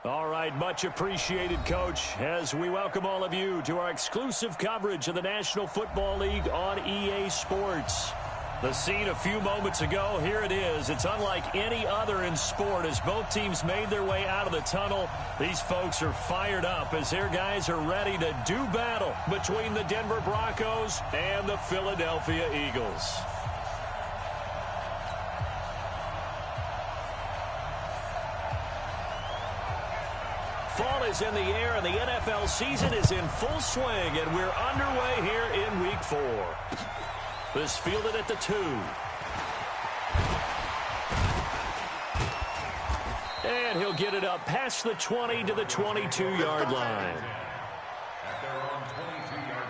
All right, much appreciated, Coach, as we welcome all of you to our exclusive coverage of the National Football League on EA Sports. The scene a few moments ago, here it is. It's unlike any other in sport as both teams made their way out of the tunnel. These folks are fired up as their guys are ready to do battle between the Denver Broncos and the Philadelphia Eagles. Fall is in the air, and the NFL season is in full swing, and we're underway here in Week 4. This fielded at the 2. And he'll get it up past the 20 to the 22-yard line. At their own 22-yard line.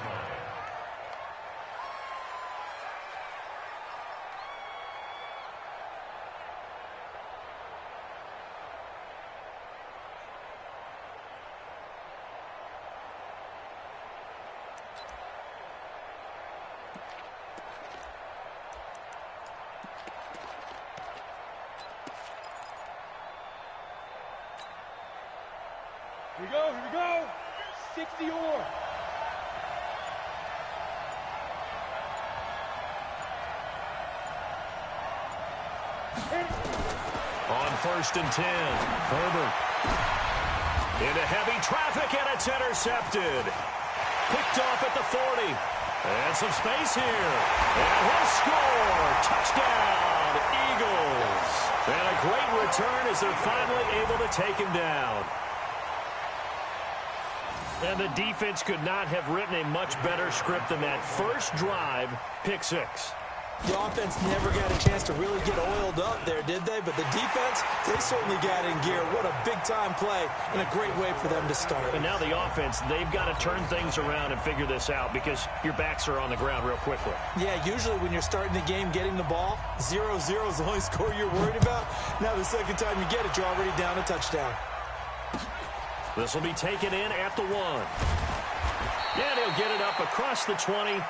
Here we go. 60 or. On 1st and 10, Herbert. Into heavy traffic, and it's intercepted. Picked off at the 40. And some space here. And he'll score. Touchdown, Eagles. And a great return as they're finally able to take him down. And the defense could not have written a much better script than that first drive, pick 6. The offense never got a chance to really get oiled up there, did they? But the defense, they certainly got in gear. What a big-time play and a great way for them to start. And now the offense, they've got to turn things around and figure this out because your backs are on the ground real quickly. Yeah, usually when you're starting the game getting the ball, 0-0 is the only score you're worried about. Now the second time you get it, you're already down a touchdown. This will be taken in at the 1. And he'll get it up across the 20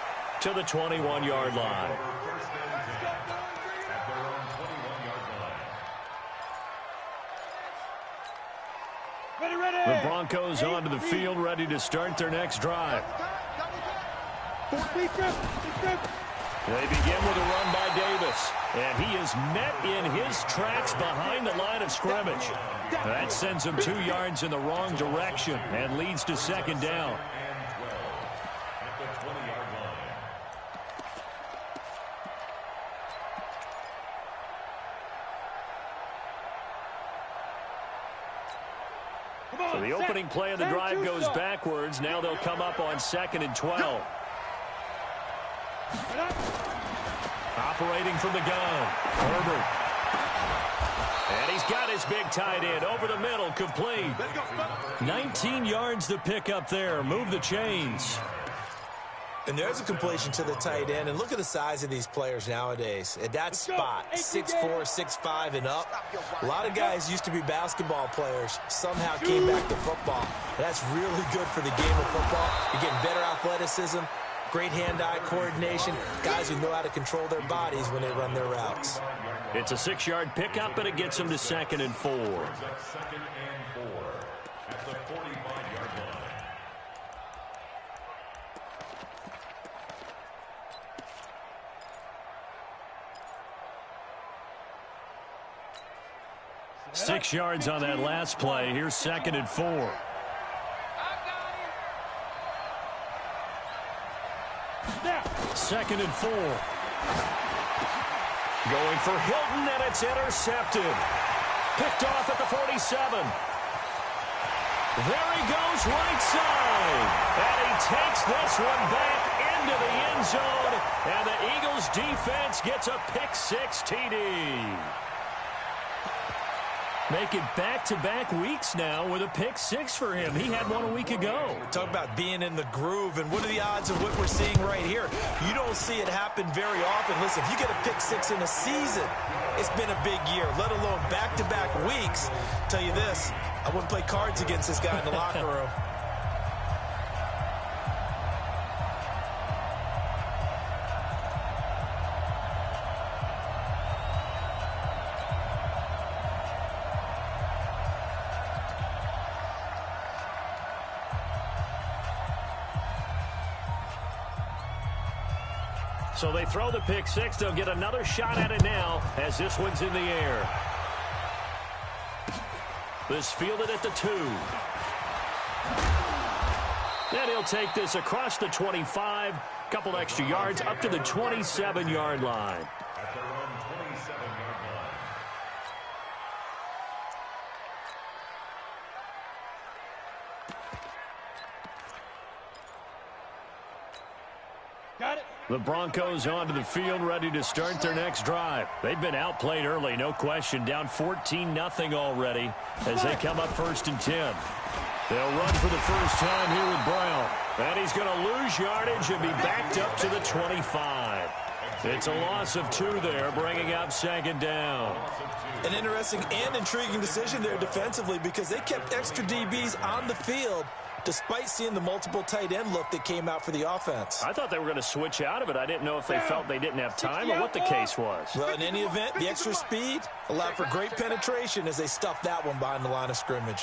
to the 21-yard line. First and 10 at their own 21-yard line. Ready. The Broncos onto the field, ready to start their next drive. They begin with a run by Davis, and he is met in his tracks behind the line of scrimmage. That sends him 2 yards in the wrong direction and leads to second down. And 12 at the 20-yard line. So the opening play of the drive goes backwards. Now they'll come up on 2nd and 12. Operating from the gun, Herbert. And he's got his big tight end over the middle, complete. 19 yards to pick up there. Move the chains. And there's a completion to the tight end. And look at the size of these players nowadays. At that spot, 6'4", 6'5", and up. A lot of guys used to be basketball players. Somehow came back to football. That's really good for the game of football. You're getting better athleticism, great hand-eye coordination, guys who know how to control their bodies when they run their routes. It's a 6-yard pickup, and it gets them to 2nd and 4. 2nd and 4 at the 45-yard line. Six yards on that last play. Here's 2nd and 4. Second and 4. Going for Hilton, and it's intercepted. Picked off at the 47. There he goes, right side. And he takes this one back into the end zone. And the Eagles defense gets a pick 6 TD. Making back-to-back weeks now with a pick 6 for him. He had one a week ago. Talk about being in the groove, and what are the odds of what we're seeing right here? You don't see it happen very often. Listen, if you get a pick 6 in a season, it's been a big year, let alone back-to-back weeks. Tell you this, I wouldn't play cards against this guy in the locker room. So they throw the pick six. They'll get another shot at it now as this one's in the air. This fielded at the 2. And he'll take this across the 25. Couple extra yards up to the 27-yard line. At their own 27-yard line. Got it. The Broncos onto the field, ready to start their next drive. They've been outplayed early, no question. Down 14-0 already as they come up 1st and 10. They'll run for the first time here with Brown. And he's going to lose yardage and be backed up to the 25. It's a loss of 2 there, bringing up 2nd down. An interesting and intriguing decision there defensively because they kept extra DBs on the field despite seeing the multiple tight end look that came out for the offense. I thought they were going to switch out of it. I didn't know if they felt they didn't have time or what the case was. Well, in any event, the extra speed allowed for great penetration as they stuffed that one behind the line of scrimmage.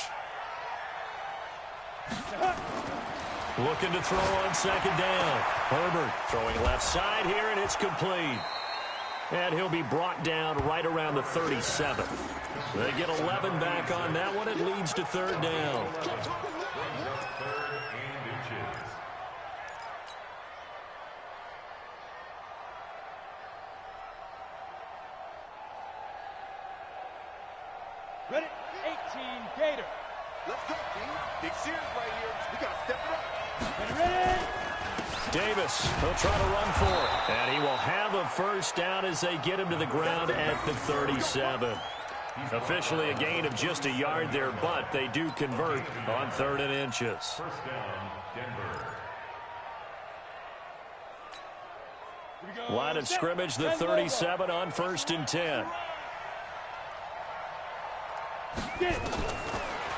Looking to throw on 2nd down. Herbert throwing left side here, and it's complete. And he'll be brought down right around the 37. They get 11 back on that one. It leads to 3rd down. Ready? 18, Gator. Let's go, team. Big series right here. We got to step it up. Ready? Davis, he'll try to run for it. And he will have a first down as they get him to the ground at the 37. Officially a gain of just a yard there, but they do convert on 3rd and inches. First down, Denver. Here we go. Line of scrimmage, the 37 on 1st and 10.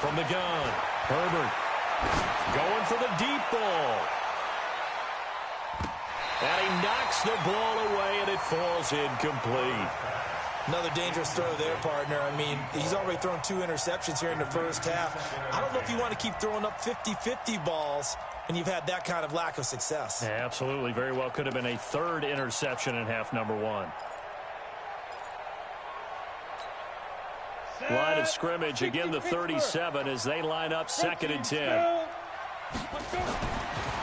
From the gun, Herbert going for the deep ball. And he knocks the ball away, and it falls incomplete. Another dangerous throw there, partner. I mean, he's already thrown 2 interceptions here in the first half. I don't know if you want to keep throwing up 50-50 balls and you've had that kind of lack of success. Yeah, absolutely. Very well could have been a 3rd interception in half number 1. Line of scrimmage, again the 37 as they line up 2nd and 10.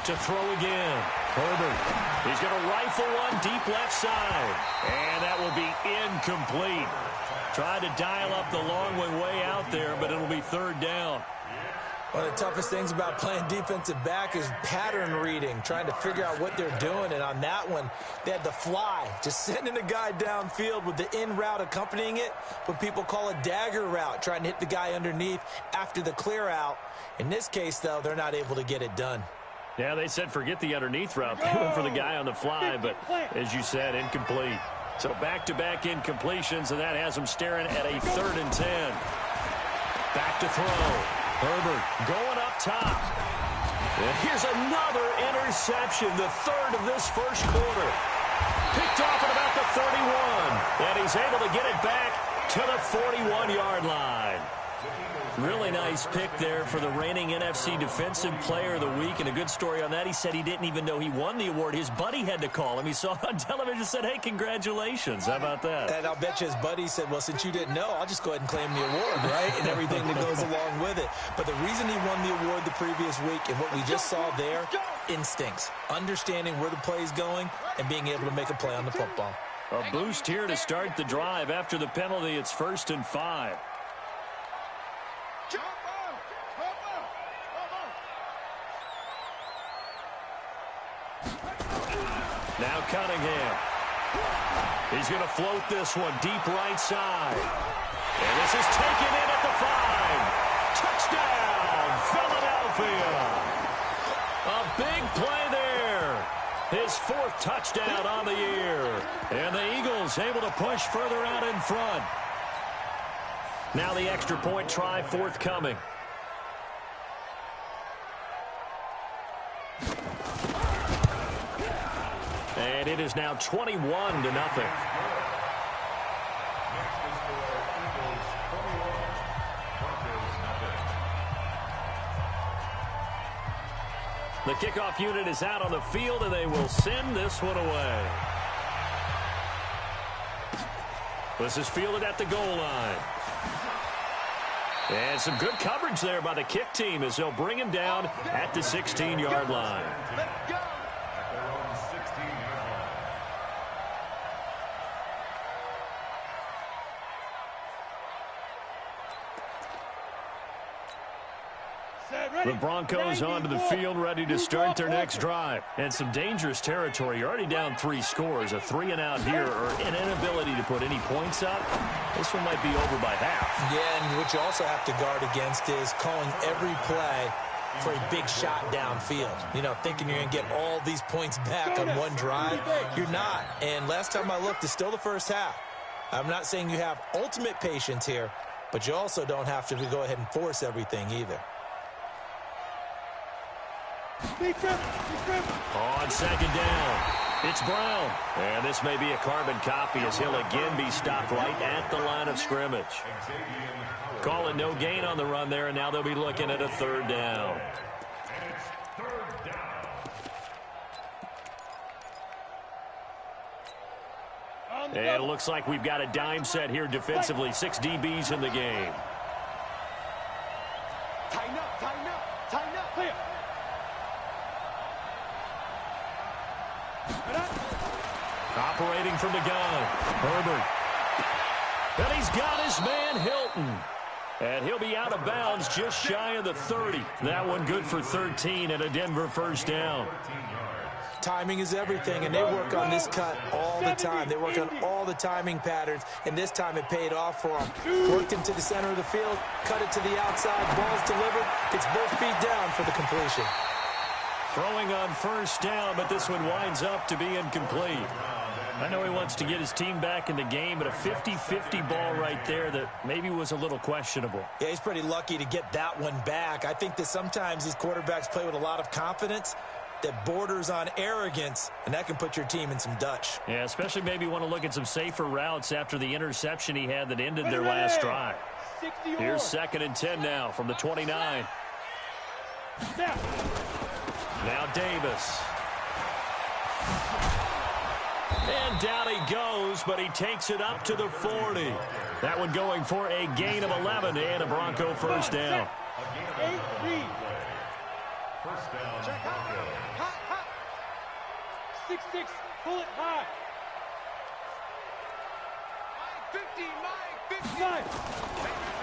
To throw again. Herbert. He's going to rifle one deep left side. And that will be incomplete. Tried to dial up the long one way out there, but it'll be 3rd down. One of the toughest things about playing defensive back is pattern reading, trying to figure out what they're doing. And on that one, they had to fly, just sending a guy downfield with the in route accompanying it, what people call a dagger route, trying to hit the guy underneath after the clear out. In this case, though, they're not able to get it done. Yeah, they said forget the underneath route. They went for the guy on the fly, but as you said, incomplete. So back-to-back incompletions, and that has them staring at a 3rd and 10. Back to throw. Herbert going up top. And here's another interception, the 3rd of this first quarter. Picked off at about the 31. And he's able to get it back to the 41-yard line. Really nice pick there for the reigning NFC Defensive Player of the Week. And a good story on that. He said he didn't even know he won the award. His buddy had to call him. He saw it on television and said, hey, congratulations. How about that? And I'll bet you his buddy said, well, since you didn't know, I'll just go ahead and claim the award, right? And everything that goes along with it. But the reason he won the award the previous week and what we just saw there, instincts. Understanding where the play is going and being able to make a play on the football. A boost here to start the drive. After the penalty, it's 1st and 5. Now Cunningham. He's going to float this one deep right side. And this is taken in at the 5. Touchdown, Philadelphia. A big play there. His 4th touchdown on the year. And the Eagles able to push further out in front. Now the extra point try forthcoming. And it is now 21-0. The kickoff unit is out on the field, and they will send this one away. This is fielded at the goal line. And some good coverage there by the kick team as they'll bring him down at the 16-yard line. Let's go. At their own 16-yard line. The Broncos onto the field, ready to start their next drive. And some dangerous territory. You're already down 3 scores. A 3-and-out here, or an inability to put any points up. This one might be over by half. Yeah, and what you also have to guard against is calling every play for a big shot downfield. You know, thinking you're going to get all these points back on one drive. You're not. And last time I looked, it's still the first half. I'm not saying you have ultimate patience here, but you also don't have to go ahead and force everything either. On second down, it's Brown. And this may be a carbon copy as he'll again be stopped right at the line of scrimmage. Call it no gain on the run there, and now they'll be looking at a 3rd down. And it's 3rd down. And it looks like we've got a dime set here defensively. 6 DBs in the game. Tighten up, tighten up, tighten up. Clear. Operating from the gun, Herbert. And he's got his man, Hilton. And he'll be out of bounds just shy of the 30. That one good for 13 and a Denver 1st down. Timing is everything, and they work on this cut all the time. They work on all the timing patterns, and this time it paid off for them. Worked into the center of the field, cut it to the outside, ball's delivered. It's both feet down for the completion. Throwing on 1st down, but this one winds up to be incomplete. I know he wants to get his team back in the game, but a 50-50 ball right there that maybe was a little questionable. Yeah, he's pretty lucky to get that one back. I think that sometimes these quarterbacks play with a lot of confidence that borders on arrogance, and that can put your team in some Dutch. Yeah, especially maybe want to look at some safer routes after the interception he had that ended their last drive. Here's 2nd and 10 now from the 29. Now Davis. And down he goes, but he takes it up to the 40. That one going for a gain of 11 and a Bronco 1st down. 8-3. 1st down, Check hot, Broncos. hot, hot. 6-6, pull it high. 50, 9.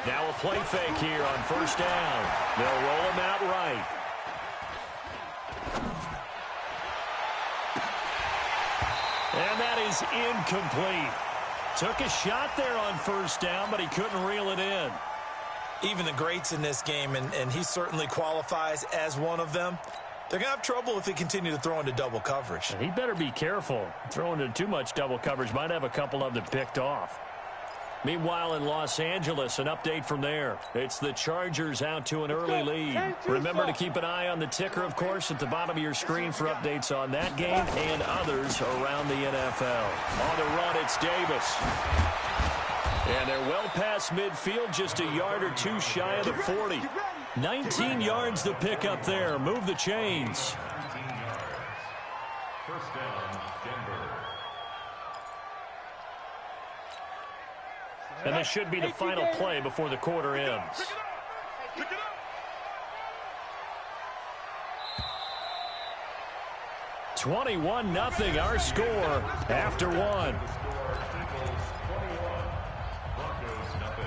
Now a play fake here on 1st down. They'll roll him out right. And that is incomplete. Took a shot there on 1st down, but he couldn't reel it in. Even the greats in this game, and he certainly qualifies as one of them, they're going to have trouble if they continue to throw into double coverage. He better be careful. Throwing into too much double coverage might have a couple of them picked off. Meanwhile, in Los Angeles, an update from there. It's the Chargers out to an early lead. Remember to keep an eye on the ticker, of course, at the bottom of your screen for updates on that game and others around the NFL. On the run, it's Davis. And they're well past midfield, just a yard or two shy of the 40. 19 yards to pick up there. Move the chains. 19 yards. 1st down, Denver. And this should be the final play before the quarter ends. 21-0 our score after one. Eagles 21, Broncos nothing.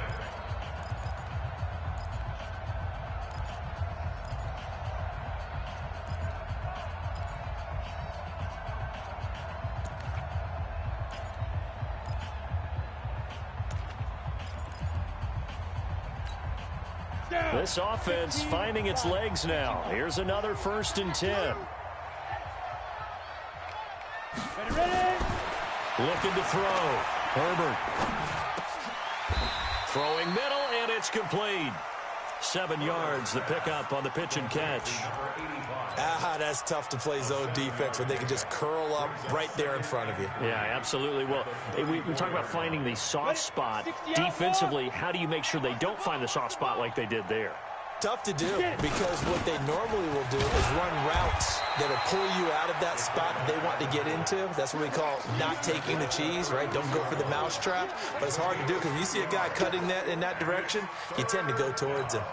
This offense finding its legs now. Here's another 1st and 10. Ready? Looking to throw. Herbert. Throwing middle, and it's complete. 7 yards, the pickup on the pitch and catch. That's tough to play zone defense when they can just curl up right there in front of you. Yeah, absolutely. Well, we talk about finding the soft spot. Defensively, how do you make sure they don't find the soft spot like they did there? Tough to do because what they normally will do is run routes that will pull you out of that spot that they want to get into. That's what we call not taking the cheese, right? Don't go for the mousetrap. But it's hard to do because when you see a guy cutting that in that direction, you tend to go towards him.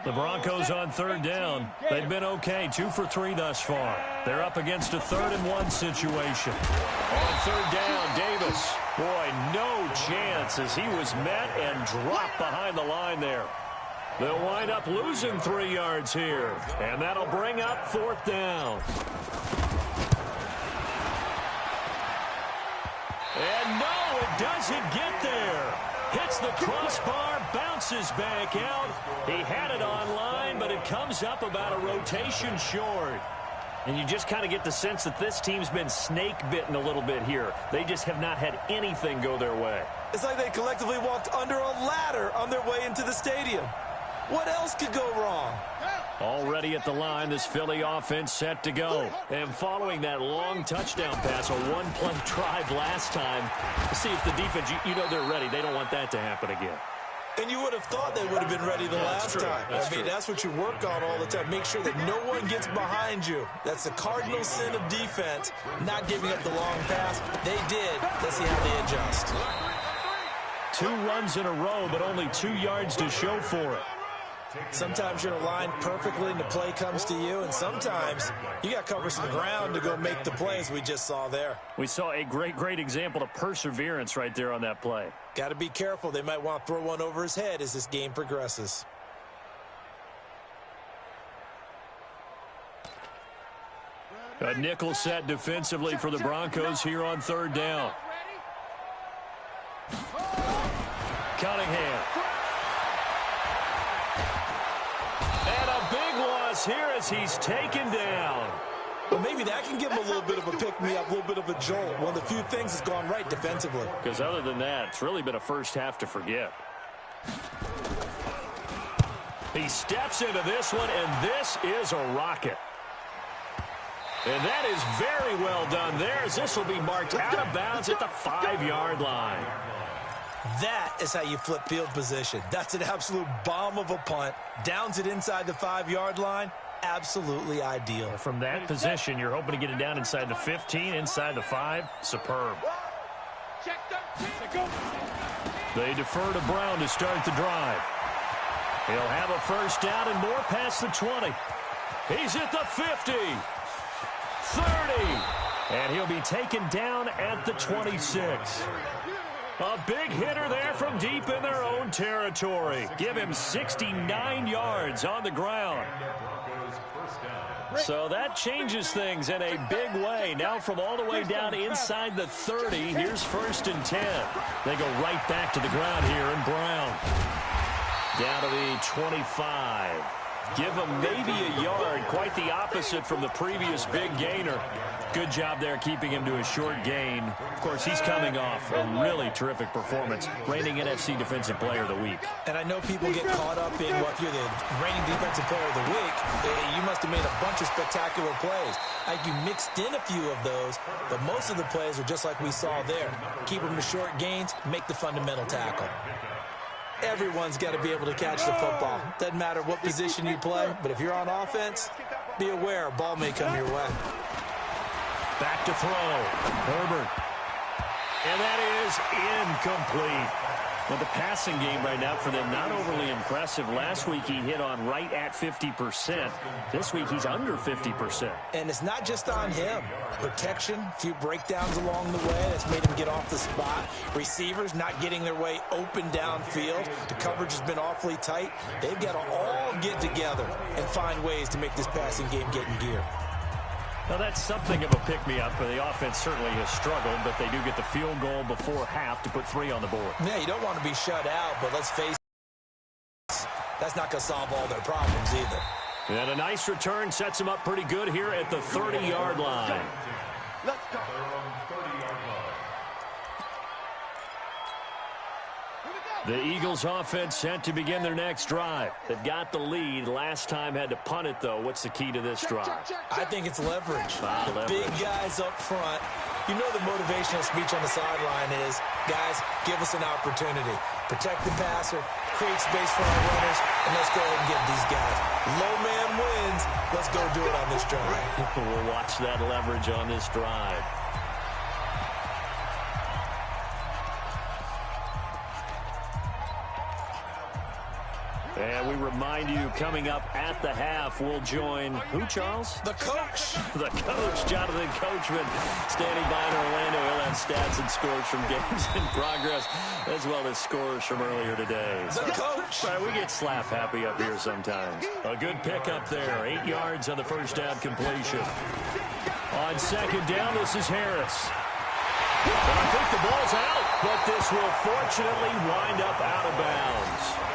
The Broncos on third down. They've been okay, 2 for 3 thus far. They're up against a 3rd-and-1 situation. On third down, Davis. Boy, no chance as he was met and dropped behind the line there. They'll wind up losing 3 yards here, and that'll bring up 4th down. And no, it doesn't get there. Hits the crossbar, bounces back out. He had it online, but it comes up about a rotation short. And you just kind of get the sense that this team's been snake-bitten a little bit here. They just have not had anything go their way. It's like they collectively walked under a ladder on their way into the stadium. What else could go wrong? Already at the line, this Philly offense set to go. And following that long touchdown pass, a one-play drive last time, see if the defense, you know they're ready. They don't want that to happen again. And you would have thought they would have been ready the last time. That's what you work on all the time. Make sure that no one gets behind you. That's the cardinal sin of defense, not giving up the long pass. They did. Let's see how they adjust. 2 runs in a row, but only 2 yards to show for it. Sometimes you're aligned perfectly and the play comes to you, and sometimes you got to cover some ground to go make the plays we just saw there. We saw a great example of perseverance right there on that play. Got to be careful. They might want to throw one over his head as this game progresses. A nickel set defensively for the Broncos here on third down. Cunningham. And a big loss here as he's taken down. Well, maybe that can give him a little bit of a pick-me-up, a little bit of a jolt. One of the few things that's gone right defensively. Because other than that, it's really been a first half to forget. He steps into this one, and this is a rocket. And that is very well done there, as this will be marked out of bounds at the 5-yard line. That is how you flip field position. That's an absolute bomb of a punt. Downs it inside the 5-yard line. Absolutely ideal. From that position, you're hoping to get it down inside the 15, inside the 5. Superb. They defer to Brown to start the drive. He'll have a first down and more past the 20. He's at the 50. 30. And he'll be taken down at the 26. A big hitter there from deep in their own territory. Give him 69 yards on the ground. So that changes things in a big way. Now from all the way down inside the 30, here's 1st and 10. They go right back to the ground here, and Brown down to the 25. Give him maybe a yard, quite the opposite from the previous big gainer. Good job there keeping him to a short gain. Of course, he's coming off a really terrific performance, reigning NFC Defensive Player of the Week. And I know people get caught up in, well, if you're the reigning Defensive Player of the Week, you must have made a bunch of spectacular plays. I think you mixed in a few of those, but most of the plays are just like we saw there. Keep them to short gains, make the fundamental tackle. Everyone's got to be able to catch the football. Doesn't matter what position you play, but if you're on offense, be aware a ball may come your way. Back to throw. Herbert. And that is incomplete. Well, the passing game right now for them, not overly impressive. Last week he hit on right at 50%. This week he's under 50%. And it's not just on him. Protection, a few breakdowns along the way. That's made him get off the spot. Receivers not getting their way open downfield. The coverage has been awfully tight. They've got to all get together and find ways to make this passing game get in gear. Now, that's something of a pick-me-up. The offense certainly has struggled, but they do get the field goal before half to put 3 on the board. Yeah, you don't want to be shut out, but let's face it, that's not going to solve all their problems either. And a nice return sets them up pretty good here at the 30-yard line. Let's go. They're on 30-yard line. The Eagles offense set to begin their next drive. They've got the lead. Last time had to punt it, though. What's the key to this drive? I think it's leverage. Leverage. Big guys up front You know the motivational speech on the sideline is, guys, give us an opportunity. Protect the passer, create space for our runners, and let's go ahead and get these guys. Low man wins. Let's go do it on this drive. We'll watch that leverage on this drive. And we remind you, coming up at the half, we'll join who, Charles? The coach. The coach, Jonathan Coachman, standing by in Orlando. He'll have stats and scores from games in progress, as well as scores from earlier today. The coach. Right, we get slap happy up here sometimes. A good pickup there. 8 yards on the first down completion. On second down, this is Harris. And I think the ball's out, but this will fortunately wind up out of bounds.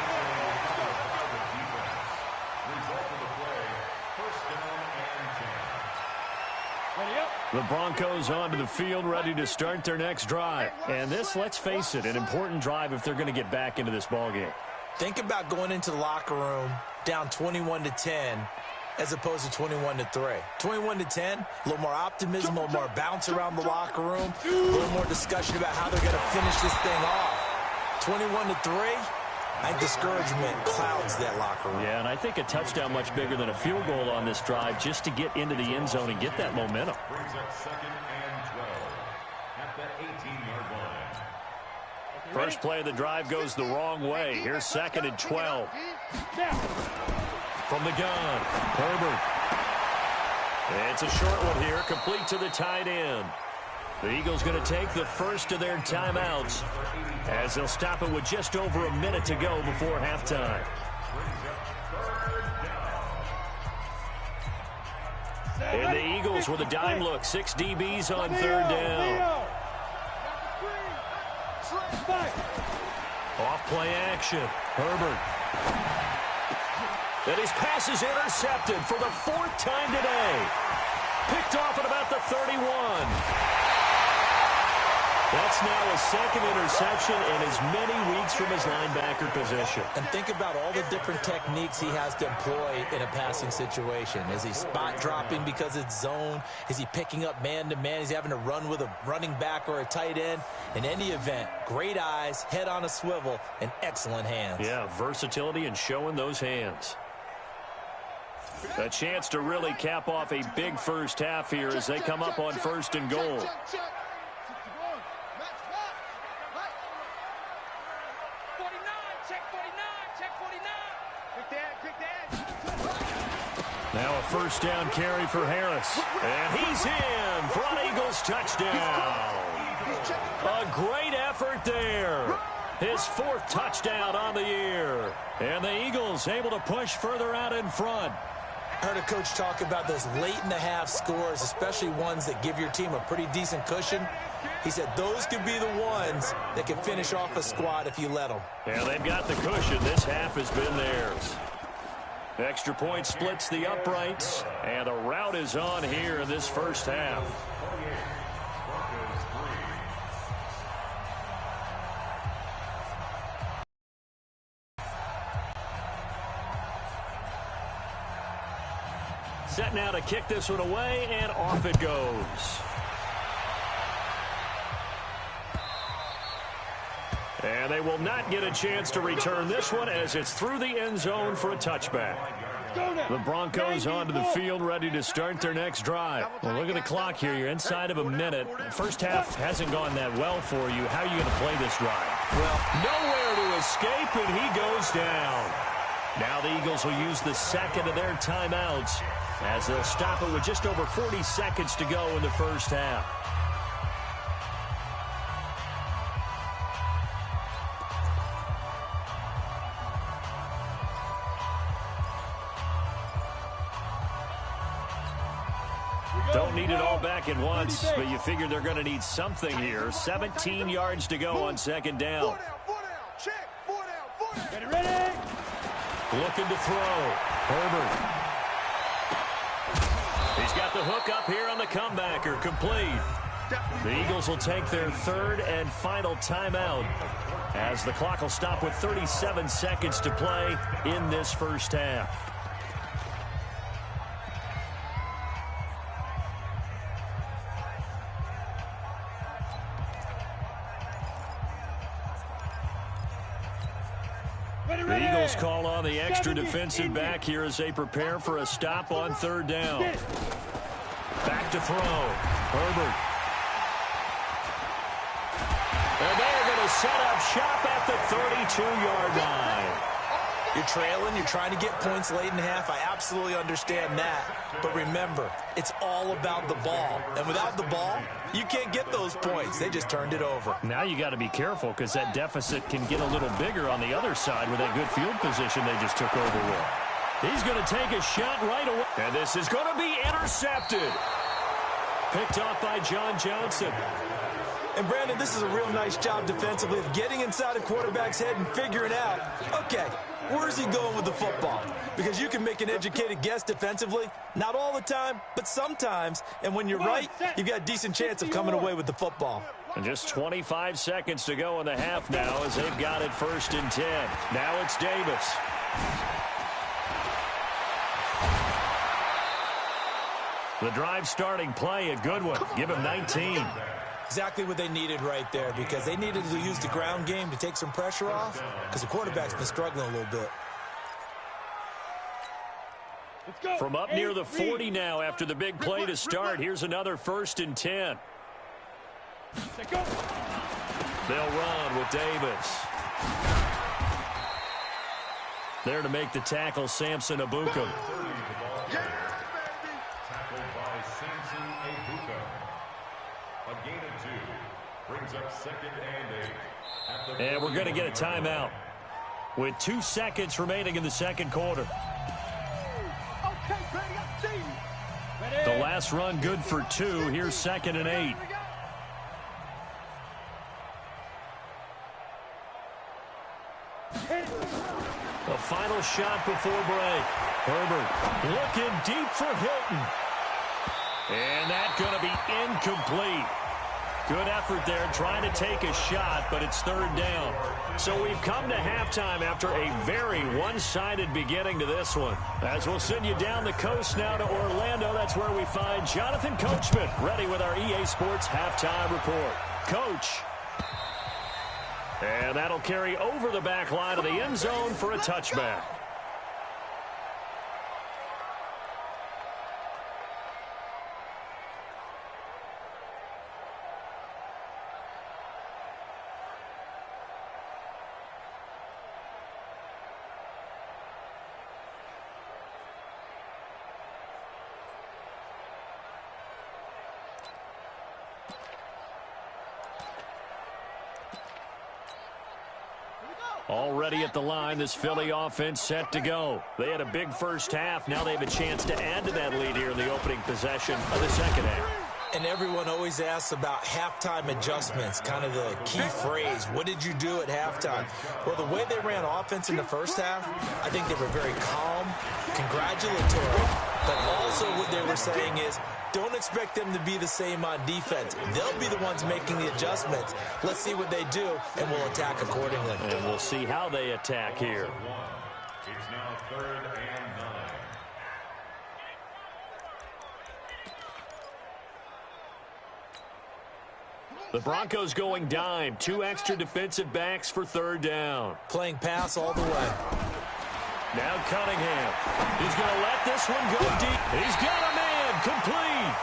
The Broncos onto the field, ready to start their next drive. And this, let's face it, an important drive if they're going to get back into this ballgame. Think about going into the locker room down 21-10 as opposed to 21-3. 21-10, a little more optimism, a little more bounce around the locker room, a little more discussion about how they're going to finish this thing off. 21-3, I think discouragement clouds that locker room. Yeah, and I think a touchdown much bigger than a field goal on this drive just to get into the end zone and get that momentum. Brings up 2nd and 12 at the 18-yard line. First play of the drive goes the wrong way. Here's 2nd and 12. From the gun, Herbert. It's a short one here, complete to the tight end. The Eagles going to take the first of their timeouts as they'll stop it with just over a minute to go before halftime. And the Eagles with a dime look. 6 DBs on 3rd down. Off play action. Herbert. And his pass is intercepted for the 4th time today. Picked off at about the 31. That's now his 2nd interception in as many weeks from his linebacker position. And think about all the different techniques he has to employ in a passing situation. Is he spot dropping because it's zone? Is he picking up man-to-man? Is he having to run with a running back or a tight end? In any event, great eyes, head on a swivel, and excellent hands. Yeah, versatility and showing those hands. A chance to really cap off a big first half here as they come up on 1st and goal. Now a 1st down carry for Harris. And he's in for an Eagles touchdown. A great effort there. His 4th touchdown on the year. And the Eagles able to push further out in front. I heard a coach talk about those late-in-the-half scores, especially ones that give your team a pretty decent cushion. He said those could be the ones that can finish off a squad if you let them. Yeah, they've got the cushion. This half has been theirs. Extra point splits the uprights, and a rout is on here in this first half. Set now to kick this one away, and off it goes. And they will not get a chance to return this one as it's through the end zone for a touchback. The Broncos onto the field, ready to start their next drive. Well, look at the clock here. You're inside of a minute. First half hasn't gone that well for you. How are you going to play this drive? Well, nowhere to escape, and he goes down. Now the Eagles will use the 2nd of their timeouts as they'll stop it with just over 40 seconds to go in the first half. Don't need it all back at once, but you figure they're going to need something here. 17 yards to go on 2nd down. Ready? Looking to throw. Herbert. He's got the hook up here on the comebacker. Complete. The Eagles will take their 3rd and final timeout as the clock will stop with 37 seconds to play in this first half. The Eagles call on the extra defensive back here as they prepare for a stop on third down. Back to throw. Herbert. And they're going to set up shop at the 32-yard line. You're trailing, you're trying to get points late in half. I absolutely understand that. But remember, it's all about the ball. And without the ball, you can't get those points. They just turned it over. Now you got to be careful because that deficit can get a little bigger on the other side with that good field position they just took over with. He's going to take a shot right away. And this is going to be intercepted. Picked off by John Johnson. And, Brandon, this is a real nice job defensively of getting inside a quarterback's head and figuring out, okay, where's he going with the football? Because you can make an educated guess defensively, not all the time, but sometimes. And when you're right, you've got a decent chance of coming away with the football. And just 25 seconds to go in the half now as they've got it 1st and 10. Now it's Davis. The drive starting play, a good one. Give him 19. Exactly what they needed right there because they needed to use the ground game to take some pressure off because the quarterback's been struggling a little bit. From up near the 40 now after the big play to start, here's another 1st and 10. They'll run with Davis. There to make the tackle, Samson Abuka. A gain of 2 brings up 2nd and 8. And we're going to get a timeout with 2 seconds remaining in the second quarter. The last run good for 2. Here's 2nd and 8. The final shot before break. Herbert looking deep for Hilton. And that's going to be incomplete. Good effort there trying to take a shot, but it's 3rd down. So we've come to halftime after a very one-sided beginning to this one. As we'll send you down the coast now to Orlando, that's where we find Jonathan Coachman ready with our EA Sports Halftime Report. Coach. And that'll carry over the back line of the end zone for a touchback. Already at the line, this Philly offense set to go. They had a big first half. Now they have a chance to add to that lead here in the opening possession of the second half. And everyone always asks about halftime adjustments, kind of the key phrase. What did you do at halftime? Well, the way they ran offense in the first half, I think they were very calm, congratulatory, but also what they were saying is, don't expect them to be the same on defense. They'll be the ones making the adjustments. Let's see what they do, and we'll attack accordingly. And we'll see how they attack here. It's now 3rd and 9. The Broncos going dime. 2 extra defensive backs for 3rd down. Playing pass all the way. Now Cunningham. He's going to let this one go deep. He's got a man. Complete.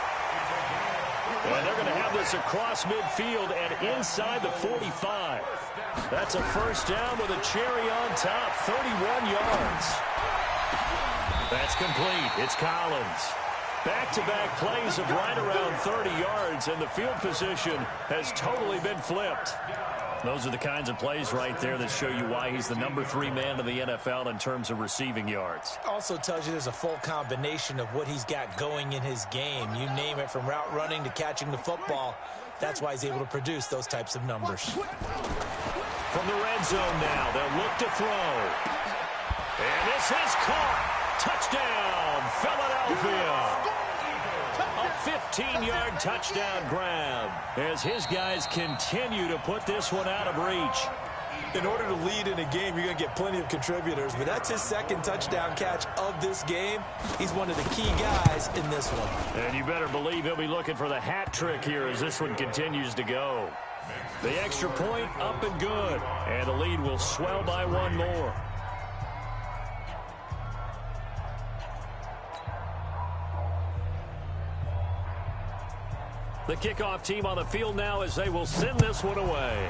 And they're going to have this across midfield and inside the 45. That's a 1st down with a cherry on top. 31 yards. That's complete. It's Collins. Back-to-back plays of right around 30 yards, and the field position has totally been flipped. Those are the kinds of plays right there that show you why he's the number 3 man in the NFL in terms of receiving yards. Also tells you there's a full combination of what he's got going in his game. You name it, from route running to catching the football. That's why he's able to produce those types of numbers. From the red zone now, they'll look to throw. And this is caught. Touchdown, Philadelphia. A 15-yard touchdown grab as his guys continue to put this one out of reach. In order to lead in a game, you're going to get plenty of contributors, but that's his 2nd touchdown catch of this game. He's one of the key guys in this one. And you better believe he'll be looking for the hat trick here as this one continues to go. The extra point up and good, and the lead will swell by 1 more. The kickoff team on the field now as they will send this one away.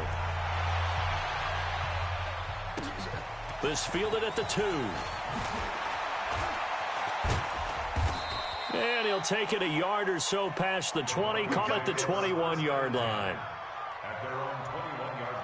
This fielded at the 2. And he'll take it a yard or so past the 20, call it the 21-yard line. At their own 21-yard line.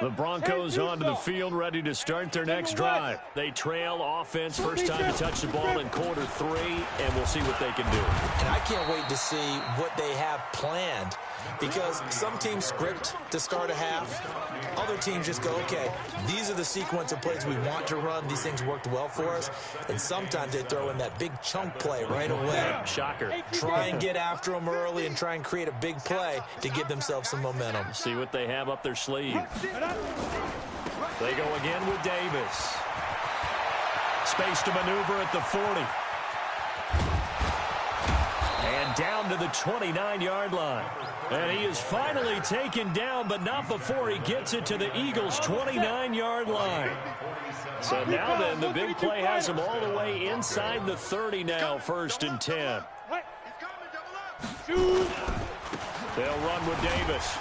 The Broncos onto the field, ready to start their next drive. They trail offense, first time to touch the ball in quarter 3, and we'll see what they can do. And I can't wait to see what they have planned, because some teams script to start a half. Other teams just go, okay, these are the sequence of plays we want to run. These things worked well for us. And sometimes they throw in that big chunk play right away. Shocker. Try and get after them early and try and create a big play to give themselves some momentum. See what they have up their sleeve. They go again with Davis. Space to maneuver at the 40. And down to the 29-yard line. And he is finally taken down, but not before he gets it to the Eagles' 29-yard line. So now then, the big play has him all the way inside the 30 now, 1st and 10. They'll run with Davis.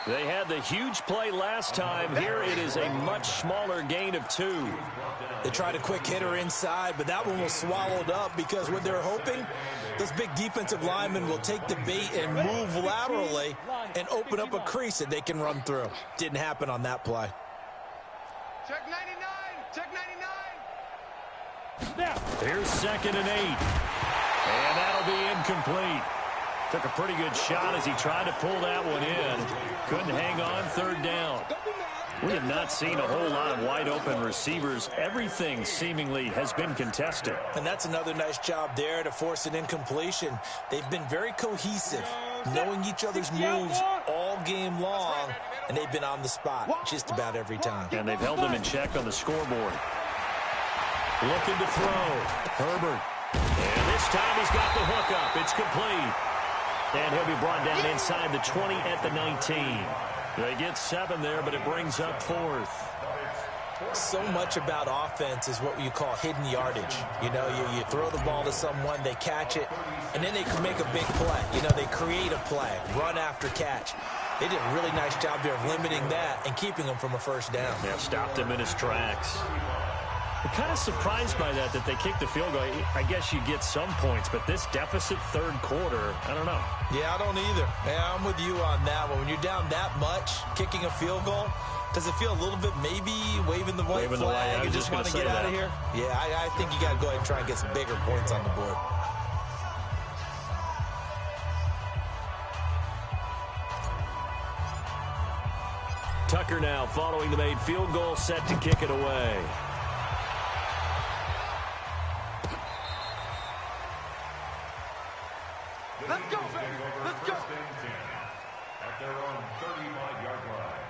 They had the huge play last time. Here it is a much smaller gain of 2. They tried a quick hitter inside, but that one was swallowed up because what they're hoping, those big defensive linemen will take the bait and move laterally and open up a crease that they can run through. Didn't happen on that play. Check 99. Check 99. Here's 2nd and 8. And that'll be incomplete. Took a pretty good shot as he tried to pull that one in. Couldn't hang on, 3rd down. We have not seen a whole lot of wide-open receivers. Everything seemingly has been contested. And that's another nice job there to force an incompletion. They've been very cohesive, knowing each other's moves all game long, and they've been on the spot just about every time. And they've held them in check on the scoreboard. Looking to throw. Herbert. And this time he's got the hook up. It's complete. And he'll be brought down inside the 20 at the 19. They get 7 there, but it brings up 4th. So much about offense is what you call hidden yardage. You know, you throw the ball to someone, they catch it, and then they can make a big play. You know, they create a play, run after catch. They did a really nice job there of limiting that and keeping him from a 1st down. Yeah, stopped him in his tracks. I'm kind of surprised by that they kicked the field goal. I guess you get some points, but this deficit 3rd quarter, I don't know. Yeah, I don't either. Yeah, I'm with you on that one. When you're down that much, kicking a field goal, does it feel a little bit maybe waving the white flag and just want to get out of here? Yeah, I think you got to go ahead and try and get some bigger points on the board. Tucker now following the made field goal, set to kick it away. Let's go, baby. Let's go. At their own 35-yard line.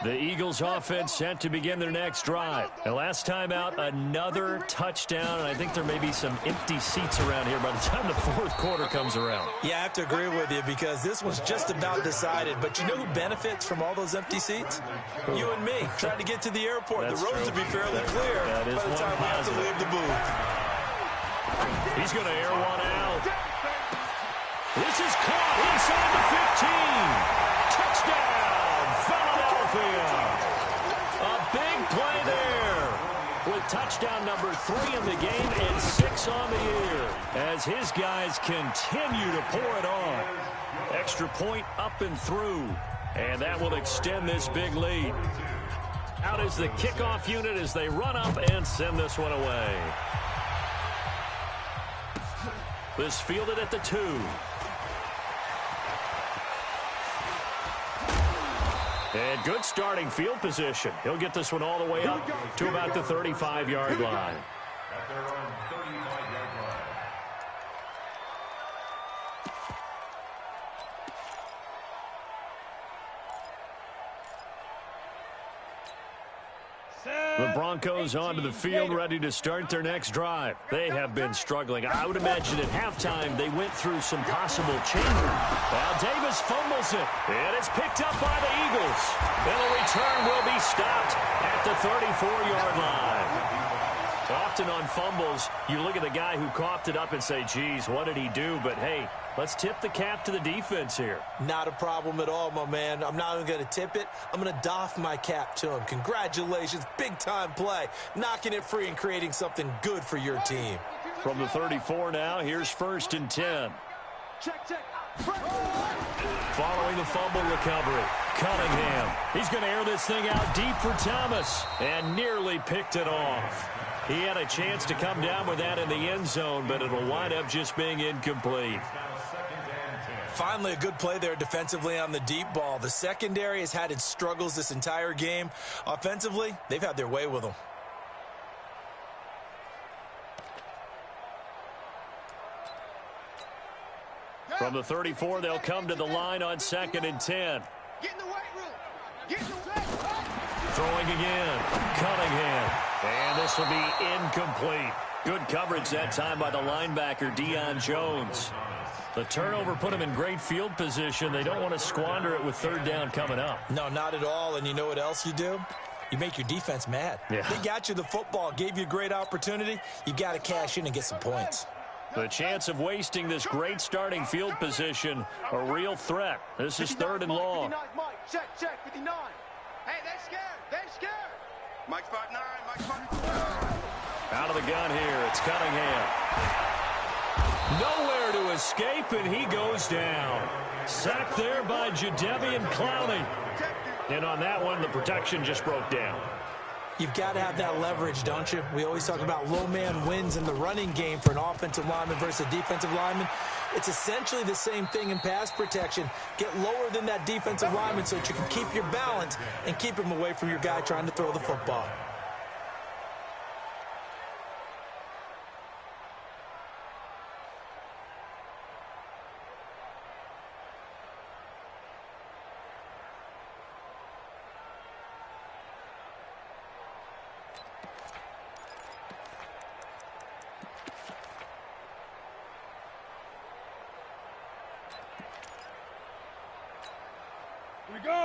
The Eagles offense set to begin their next drive. And last time out, another touchdown. And I think there may be some empty seats around here by the time the 4th quarter comes around. Yeah, I have to agree with you because this was just about decided. But you know who benefits from all those empty seats? You and me, trying to get to the airport. That's the roads true. will be fairly clear That is by the time we have to leave the booth. He's going to air one out. This is caught inside the 15. Touchdown, Philadelphia. A big play there with touchdown number 3 in the game and 6 on the year as his guys continue to pour it on. Extra point up and through, and that will extend this big lead. Out is the kickoff unit as they run up and send this one away. This fielded at the 2. And good starting field position. He'll get this one all the way up to about the 35-yard line. At their own 35-yard line. The Broncos onto the field, ready to start their next drive. They have been struggling. I would imagine at halftime they went through some possible changes. Now Davis fumbles it, and it's picked up by the Eagles. And the return will be stopped at the 34-yard line. Often on fumbles, you look at the guy who coughed it up and say, geez, what did he do? But, hey, let's tip the cap to the defense here. Not a problem at all, my man. I'm not even going to tip it. I'm going to doff my cap to him. Congratulations. Big-time play. Knocking it free and creating something good for your team. From the 34 now, here's 1st and 10. Check. Following the fumble recovery, Cunningham. He's going to air this thing out deep for Thomas and nearly picked it off. He had a chance to come down with that in the end zone, but it'll wind up just being incomplete. Finally, a good play there defensively on the deep ball. The secondary has had its struggles this entire game. Offensively, they've had their way with them. From the 34, they'll come to the line on 2nd and 10. Get in the weight room. Get in the weight room. Throwing again, Cunningham. And this will be incomplete. Good coverage that time by the linebacker, Deion Jones. The turnover put him in great field position. They don't want to squander it with 3rd down coming up. No, not at all. And you know what else you do? You make your defense mad. Yeah. They got you the football, gave you a great opportunity. You got to cash in and get some points. The chance of wasting this great starting field position, a real threat. This is 3rd and long. 59, Mike. Check, 59. Hey, they're scared. Mike's 5'9", Mike's 5'9". Out of the gun here, it's Cunningham. Nowhere to escape, and he goes down. Sacked there by Jadeveon Clowney. And on that one, the protection just broke down. You've got to have that leverage, don't you? We always talk about low man wins in the running game for an offensive lineman versus a defensive lineman. It's essentially the same thing in pass protection. Get lower than that defensive lineman so that you can keep your balance and keep him away from your guy trying to throw the football.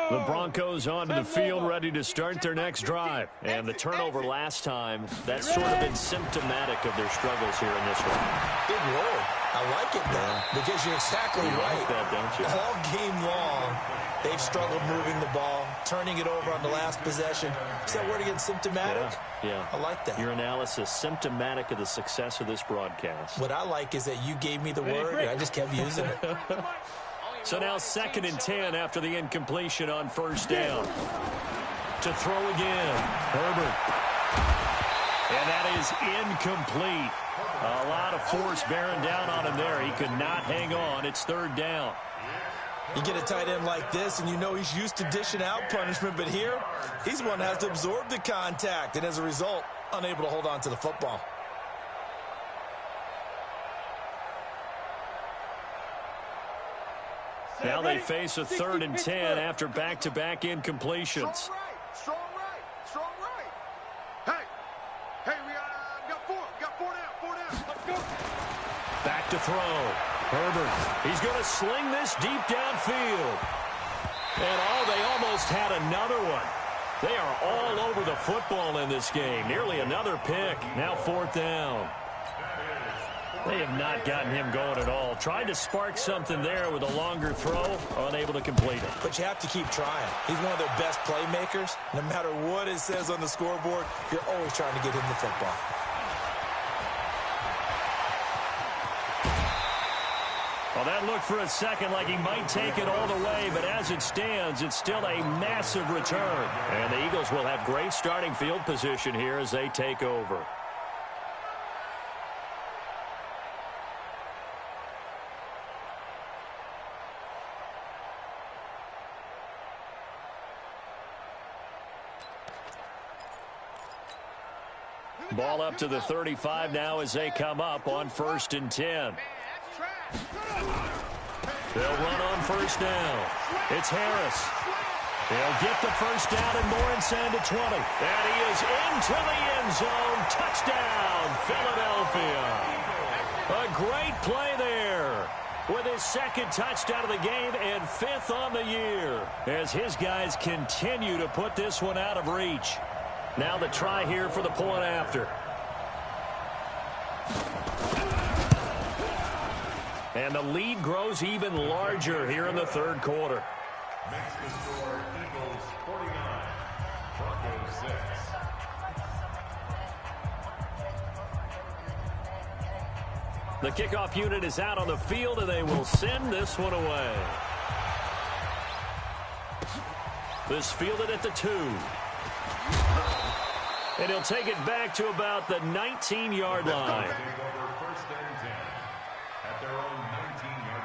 The Broncos onto the field, ready to start their next drive. And the turnover last time, that's sort of been symptomatic of their struggles here in this one. Big word. I like it, though, because you're exactly right. Like that, don't you? All game long, they've struggled moving the ball, turning it over on the last possession. Is that word again, symptomatic? Yeah. I like that. Your analysis, symptomatic of the success of this broadcast. What I like is that you gave me the word, and I just kept using it. So now 2nd and 10 after the incompletion on 1st down. To throw again, Herbert. And that is incomplete. A lot of force bearing down on him there. He could not hang on. It's 3rd down. You get a tight end like this, and you know he's used to dishing out punishment, but here, he's one that has to absorb the contact, and as a result, unable to hold on to the football. Now they face a 3rd and 10 after back-to-back incompletions. Strong right. Hey, we got 4 down. Let's go. Back to throw. Herbert, he's going to sling this deep downfield. And they almost had another one. They are all over the football in this game. Nearly another pick. Now 4th down. They have not gotten him going at all. Tried to spark something there with a longer throw, unable to complete it. But you have to keep trying. He's one of their best playmakers. No matter what it says on the scoreboard, you're always trying to get him the football. Well, that looked for a second like he might take it all the way, but as it stands, it's still a massive return. And the Eagles will have great starting field position here as they take over. Ball up to the 35 now as they come up on 1st and 10. They'll run on 1st down. It's Harris. He'll get the first down and more inside the 20. And he is into the end zone. Touchdown, Philadelphia. A great play there with his second touchdown of the game and 5th on the year as his guys continue to put this one out of reach. Now the try here for the point after. And the lead grows even larger here in the third quarter. Makes the score Eagles 49, Broncos 6. The kickoff unit is out on the field, and they will send this one away. This fielded at the 2. And he'll take it back to about the 19-yard line. Take over first and 10 at their own 19-yard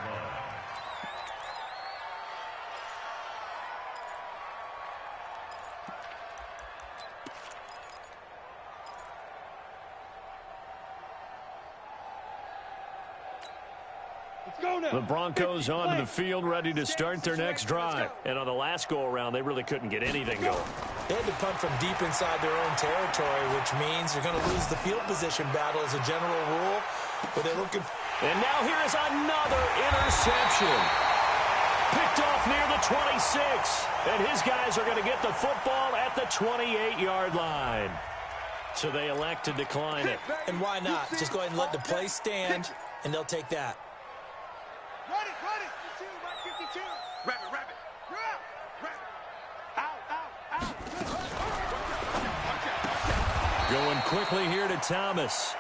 line. The Broncos onto the field, ready to start their next drive. And on the last go-around, they really couldn't get anything going. They had to punt from deep inside their own territory, which means you're going to lose the field position battle as a general rule. But they're looking. And now here is another interception. Picked off near the 26. And his guys are going to get the football at the 28-yard line. So they elect to decline it. And why not? Just go ahead and let the play stand, and they'll take that. Run it, 52, 52. Rabbit. Out. Going quickly here to Thomas.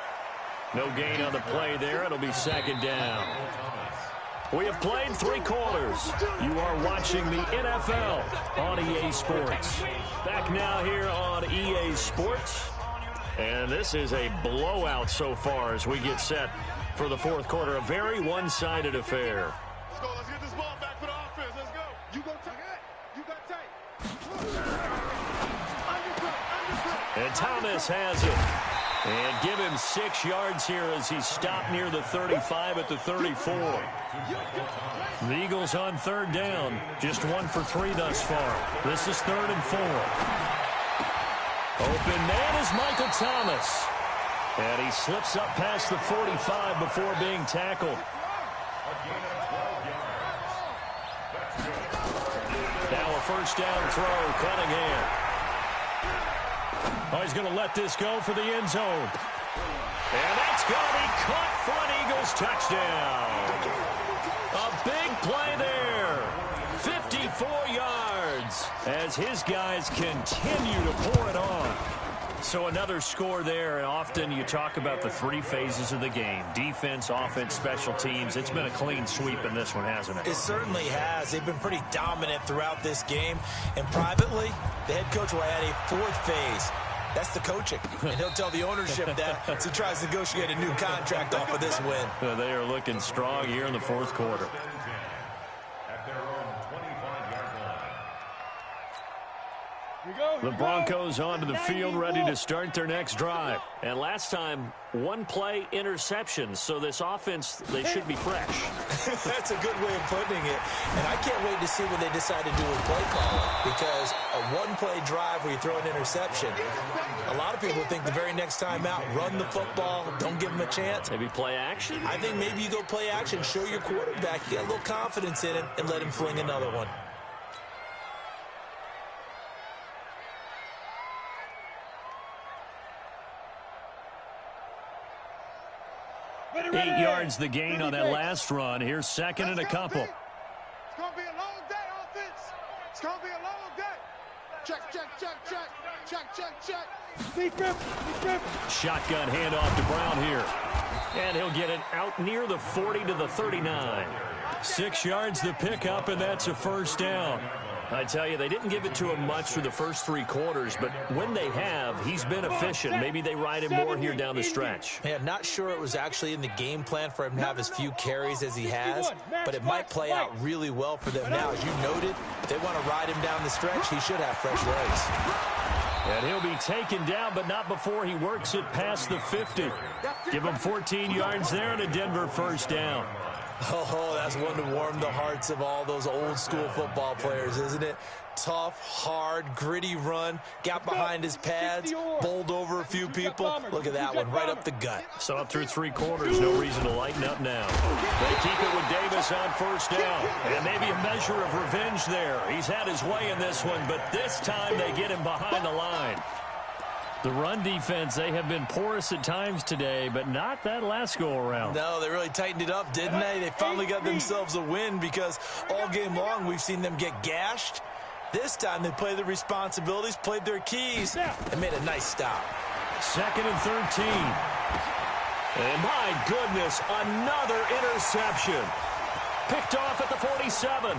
No gain on the play there. It'll be second down. We have played 3 quarters. You are watching the NFL on EA Sports. Back now here on EA Sports. And this is a blowout so far as we get set for the fourth quarter. A very one-sided affair. Let's go. Let's get this ball back for the offense. Let's go. You go tight. You got tight. And Thomas has it. And give him 6 yards here as he stopped near the 35 at the 34. The Eagles on third down. Just 1 for 3 thus far. This is 3rd and 4. Open man is Michael Thomas. And he slips up past the 45 before being tackled. Now a first down throw, Cunningham. Oh, he's going to let this go for the end zone. And that's going to be caught for an Eagles touchdown. A big play there. 54 yards as his guys continue to pour it on. So another score there, and often you talk about the 3 phases of the game. Defense, offense, special teams. It's been a clean sweep in this one, hasn't it? It certainly has. They've been pretty dominant throughout this game. And privately, the head coach will add a 4th phase. That's the coaching. And he'll tell the ownership that as he tries to negotiate a new contract off of this win. They are looking strong here in the fourth quarter. At their own 25-yard line. The Broncos onto the field, ready to start their next drive. And last time, 1 play interception. So this offense, they should be fresh. That's a good way of putting it. And I can't wait to see what they decide to do with play calling. Because a 1-play drive where you throw an interception, a lot of people think the very next time out, run the football, don't give them a chance. Maybe play action? I think maybe you go play action, show your quarterback, get a little confidence in him, and let him fling another one. 8 yards the gain on that last run. Here's second and a couple. It's going to be a long day, offense. It's going to be a long day. Check. Deep grip. Shotgun handoff to Brown here. And he'll get it out near the 40 to the 39. 6 yards the pickup, and that's a first down. I tell you, they didn't give it to him much for the first 3 quarters, but when they have, he's been efficient. Maybe they ride him more here down the stretch. Yeah, not sure it was actually in the game plan for him to have as few carries as he has, but it might play out really well for them now. As you noted, if they want to ride him down the stretch, he should have fresh legs. And he'll be taken down, but not before he works it past the 50. Give him 14 yards there and a Denver first down. Oh, that's one to warm the hearts of all those old school football players, isn't it? Tough, hard, gritty run, got behind his pads, bowled over a few people. Look at that one, right up the gut. So up through 3 quarters, no reason to lighten up now. They keep it with Davis on first down. And maybe a measure of revenge there. He's had his way in this one, but this time they get him behind the line. The run defense, they have been porous at times today, but not that last go-around. No, they really tightened it up, didn't they? They finally got themselves a win because all game long we've seen them get gashed. This time they played their responsibilities, played their keys, and made a nice stop. 2nd and 13. And my goodness, another interception. Picked off at the 47.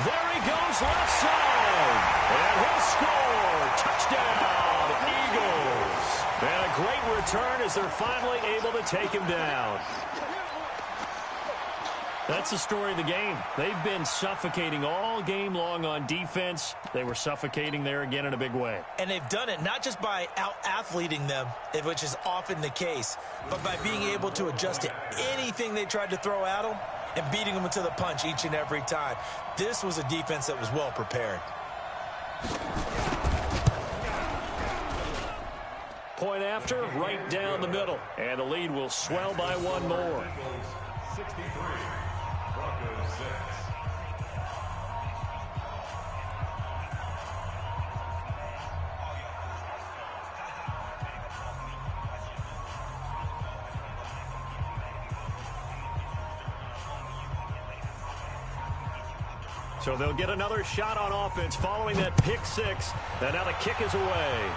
There he goes left side. And he'll score. Touchdown, Eagles. And a great return as they're finally able to take him down. That's the story of the game. They've been suffocating all game long on defense. They were suffocating there again in a big way. And they've done it not just by out-athleting them, which is often the case, but by being able to adjust to anything they tried to throw at them and beating them to the punch each and every time. This was a defense that was well prepared. Point after, right down the middle. And the lead will swell by 1 more. 63, Broncos 6. So they'll get another shot on offense following that pick 6. And now the kick is away.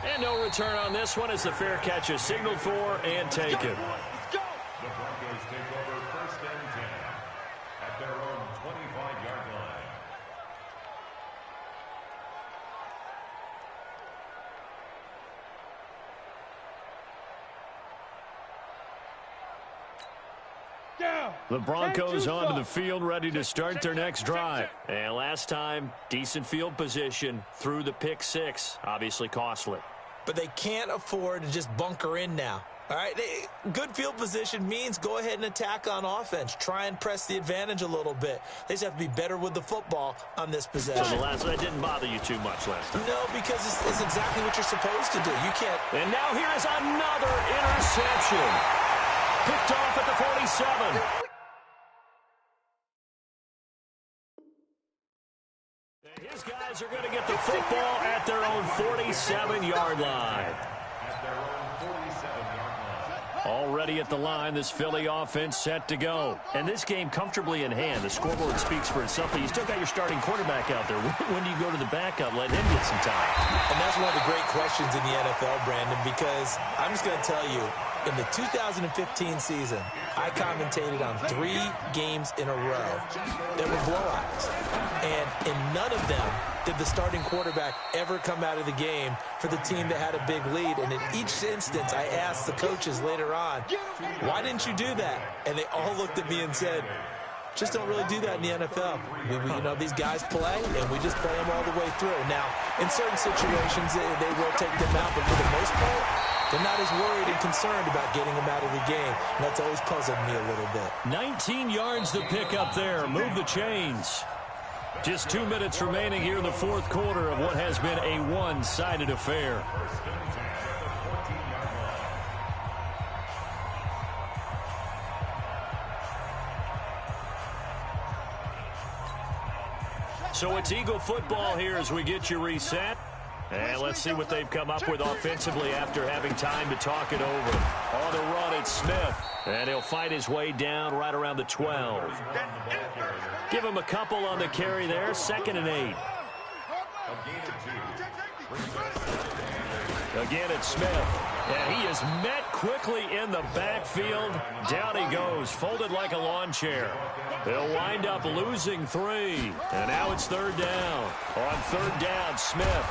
And no return on this one as the fair catch is signaled for and taken. The Broncos take over 1st and 10 at their own 25-yard line. The Broncos onto the field ready to start their next drive. And last time, decent field position through the pick 6. Obviously costly. But they can't afford to just bunker in now. All right, good field position means go ahead and attack on offense. Try and press the advantage a little bit. They just have to be better with the football on this possession. So that didn't bother you too much last time? No, because it's exactly what you're supposed to do. You can't. And now here is another interception. Picked off at the 47. His guys are going to get the football at their own 47-yard line. Already at the line, this Philly offense set to go. And this game comfortably in hand. The scoreboard speaks for itself, but you still got your starting quarterback out there. When do you go to the backup, let him get some time? And that's one of the great questions in the NFL, Brandon, because I'm just going to tell you, in the 2015 season, I commentated on 3 games in a row that were blowouts. And in none of them did the starting quarterback ever come out of the game for the team that had a big lead. And in each instance, I asked the coaches later on, why didn't you do that? And they all looked at me and said, just don't really do that in the NFL. You know, these guys play, and we just play them all the way through. Now, in certain situations, they will take them out, but for the most part, they're not as worried and concerned about getting them out of the game. And that's always puzzled me a little bit. 19 yards to pick up there. Move the chains. Just 2 minutes remaining here in the 4th quarter of what has been a one-sided affair. So it's Eagle football here as we get you reset. And let's see what they've come up with offensively after having time to talk it over. On the run, it's Smith. And he'll fight his way down right around the 12. Give him a couple on the carry there. 2nd and 8. Again, it's Smith. And he is met quickly in the backfield. Down he goes, folded like a lawn chair. They'll wind up losing 3. And now it's 3rd down. On 3rd down, Smith.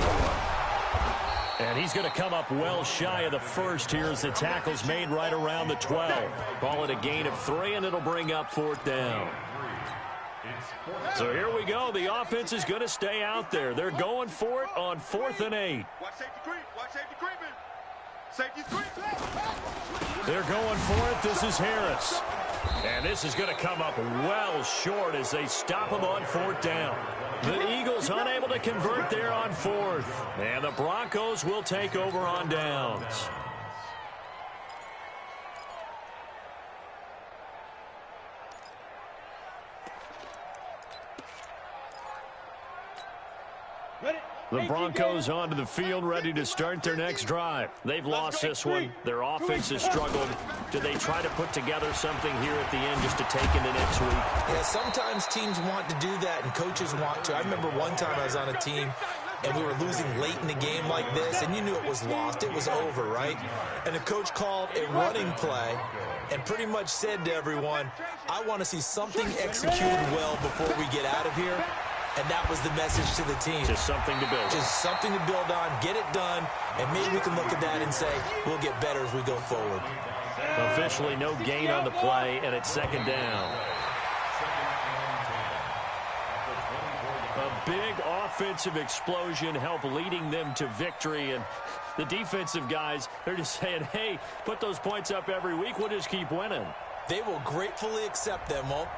And he's going to come up well shy of the first here as the tackle's made right around the 12. Call it a gain of 3, and it'll bring up 4th down. So here we go. The offense is going to stay out there. They're going for it on 4th and 8. Watch safety creep. Watch safety creeping. Safety's creeping. They're going for it. This is Harris. And this is going to come up well short as they stop him on 4th down. The Eagles unable to convert there on 4th. And the Broncos will take over on downs. The Broncos onto the field, ready to start their next drive. They've lost this one. Their offense has struggled. Do they try to put together something here at the end just to take into next week? Yeah, sometimes teams want to do that, and coaches want to. I remember one time I was on a team, and we were losing late in the game like this, and you knew it was lost. It was over, right? And the coach called a running play and pretty much said to everyone, I want to see something executed well before we get out of here. And that was the message to the team. Just something to build on. Just something to build on, get it done, and maybe we can look at that and say, we'll get better as we go forward. Officially no gain on the play, and it's 2nd down. A big offensive explosion helped leading them to victory, and the defensive guys, they're just saying, hey, put those points up every week, we'll just keep winning. They will gratefully accept them, won't